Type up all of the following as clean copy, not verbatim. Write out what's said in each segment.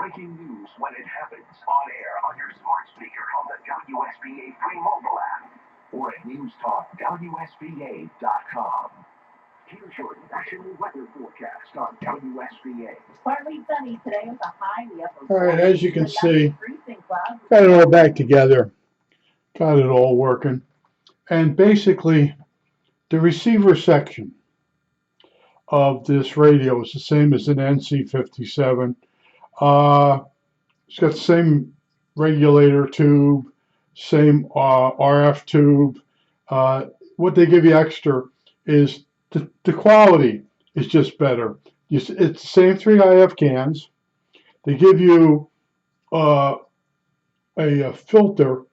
breaking news when it happens on air on your smart speaker on the WSBA free mobile app or at newstalkwsba.com. Here's your national weather forecast on WSBA. Partly sunny today with a high in the upper. All right, as you can see, got it all back together. Got it all working. And basically, the receiver section of this radio is the same as an NC57. It's got the same regulator tube, same RF tube. What they give you extra is the quality is just better. It's the same 3 IF cans. They give you a filter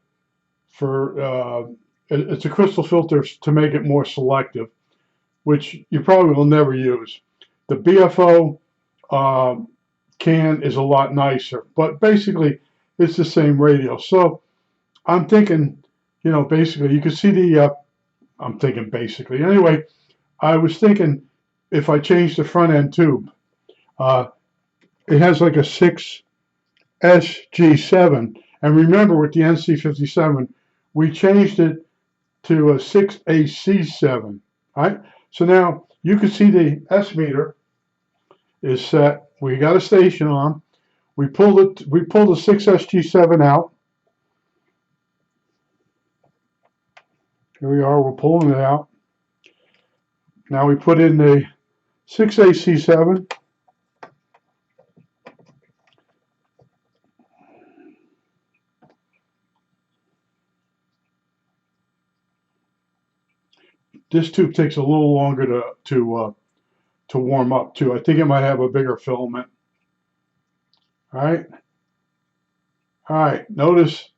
for it's a crystal filter to make it more selective, which you probably will never use. The BFO can is a lot nicer, but basically it's the same radio. So I'm thinking, basically you can see the I'm thinking basically anyway. I was thinking if I change the front end tube, it has like a 6SG7, and remember with the NC57 we changed it to a 6AC7. Right? So now you can see the S meter is set. We got a station on. We pulled the 6SG7 out. Here we are. We're pulling it out. Now we put in the 6AC7. This tube takes a little longer to warm up too. I think it might have a bigger filament. All right. Notice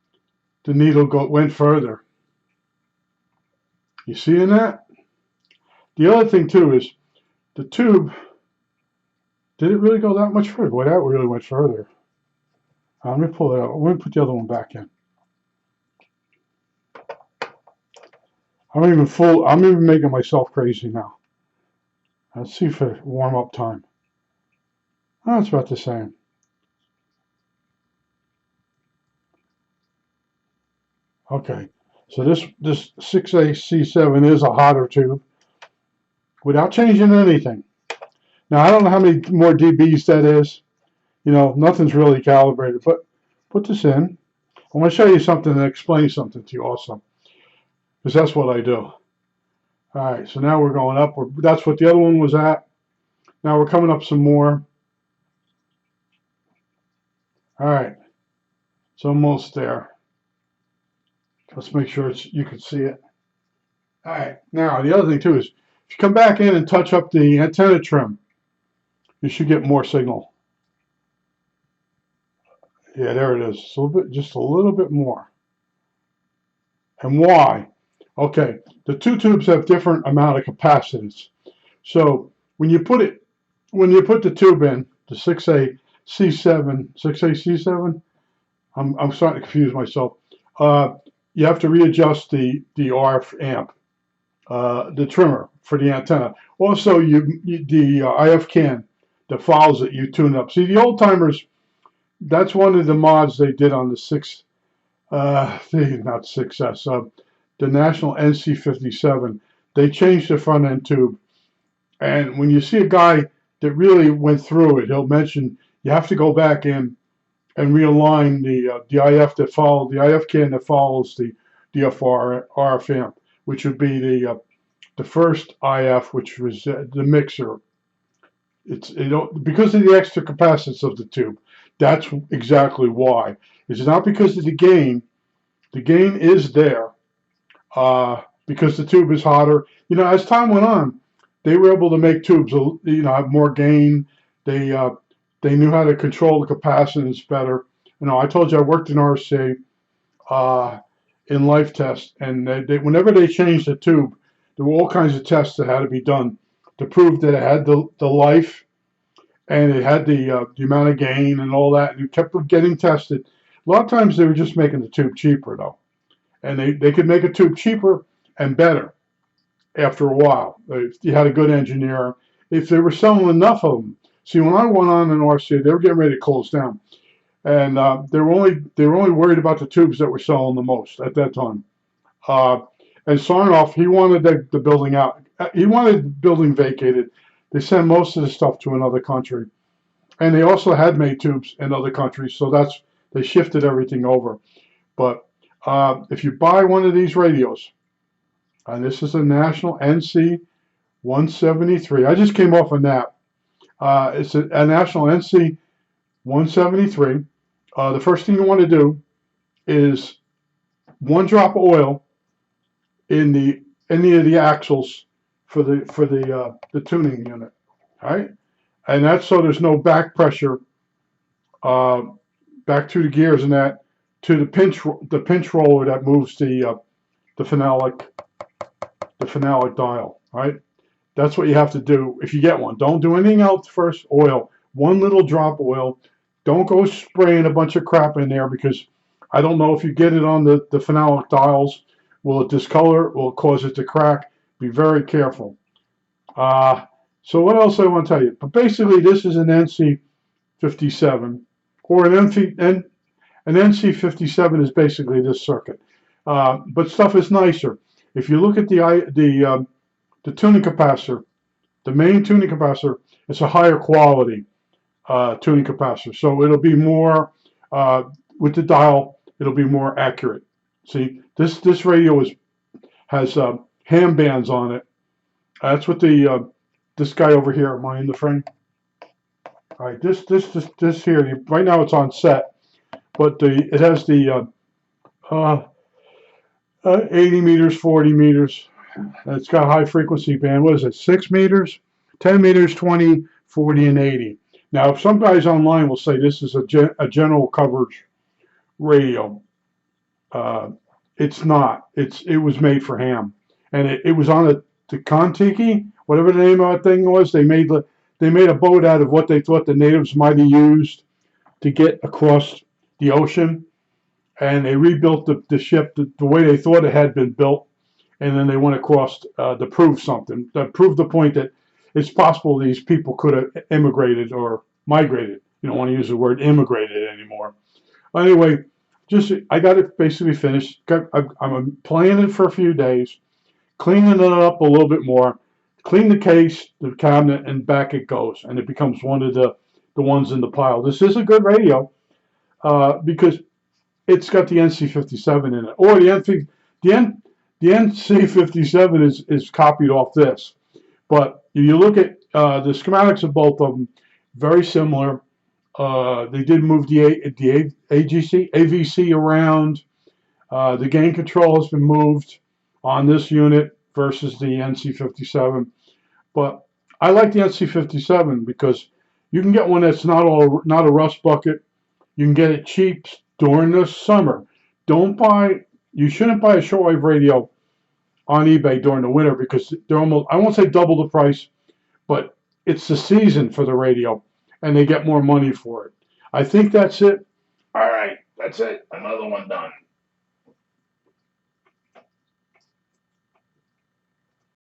the needle went further. You seeing that? The other thing too is the tube. Did it really go that much further? Boy, that really went further. Let me pull it out. Let me put the other one back in. I'm even making myself crazy now. Let's see for warm up time. Oh, it's about the same. Okay, so this 6AC7 is a hotter tube without changing anything. Now I don't know how many more dBs that is. Nothing's really calibrated, but put this in. I want to show you something and explain something to you also, because that's what I do. All right, so now we're going up. That's what the other one was at. Now we're coming up some more. All right, it's almost there. Let's make sure you can see it. All right, now the other thing too is if you come back in and touch up the antenna trim, you should get more signal. Yeah, there it is. Just a little bit more. And why? Okay, the two tubes have different amount of capacitance. So when you put the tube in, the 6AC7, I'm starting to confuse myself. You have to readjust the RF amp, the trimmer for the antenna. Also, the IF can that follows it, you tune up. See, the old timers, that's one of the mods they did on the not 6S, the National NC57. They changed the front end tube, and when you see a guy that really went through it, he'll mention you have to go back in and realign the IF can that follows the RF amp, which would be the first IF, which was the mixer. Because of the extra capacitance of the tube. That's exactly why. It's not because of the gain. The gain is there because the tube is hotter. As time went on, they were able to make tubes, have more gain. They knew how to control the capacitance better. I told you I worked in RCA in life test, and whenever they changed the tube, there were all kinds of tests that had to be done to prove that it had the life and it had the amount of gain and all that, and it kept getting tested. A lot of times they were just making the tube cheaper though, and they could make a tube cheaper and better after a while if you had a good engineer, if they were selling enough of them. See, when I went on in RCA, they were getting ready to close down. and they were only worried about the tubes that were selling the most at that time. And Sarnoff, he wanted the building out. He wanted the building vacated. They sent most of the stuff to another country, and they also had made tubes in other countries, so they shifted everything over. But if you buy one of these radios, and this is a National NC 173. I just came off a nap. It's a National NC 173. The first thing you want to do is 1 drop of oil in any of the axles for the tuning unit. All right, and that's so there's no back pressure back to the gears and that to the pinch roller that moves the phenolic dial. Right, that's what you have to do if you get one. Don't do anything else first. Oil, 1 little drop of oil. Don't go spraying a bunch of crap in there, because I don't know if you get it on the phenolic dials. Will it discolor? Will it cause it to crack? Be very careful. So what else I want to tell you? But basically, this is an NC57, or an NC57 is basically this circuit. But stuff is nicer. If you look at the tuning capacitor, the main tuning capacitor, it's a higher quality tuning capacitor. So it'll be more, with the dial, it'll be more accurate. See, this radio has ham bands on it. That's what this guy over here, am I in the frame? All right, this here, right now it's on set, but it has the 80 meters, 40 meters. It's got high frequency band. What is it? 6 meters, 10 meters, 20, 40, and 80. Now, some guys online will say this is a general coverage radio. It's not. It was made for ham, and it was on the Kontiki, whatever the name of that thing was. They made a boat out of what they thought the natives might have used to get across the ocean, and they rebuilt the ship the way they thought it had been built, and then they went across to prove something, to prove the point that it's possible these people could have immigrated or migrated. You don't want to use the word immigrated anymore. Anyway, I got it basically finished. I'm playing it for a few days, cleaning it up a little bit more, clean the case, the cabinet, and back it goes, and it becomes one of the ones in the pile. This is a good radio because it's got the NC57 in it, or the NC57 is copied off this. But if you look at the schematics of both of them, very similar. They did move the AVC around. The gain control has been moved on this unit versus the NC57. But I like the NC57 because you can get one that's not a rust bucket. You can get it cheap during the summer. You shouldn't buy a shortwave radio on eBay during the winter, because they're almost, I won't say double the price, but it's the season for the radio, and they get more money for it. I think that's it. All right, that's it. Another one done.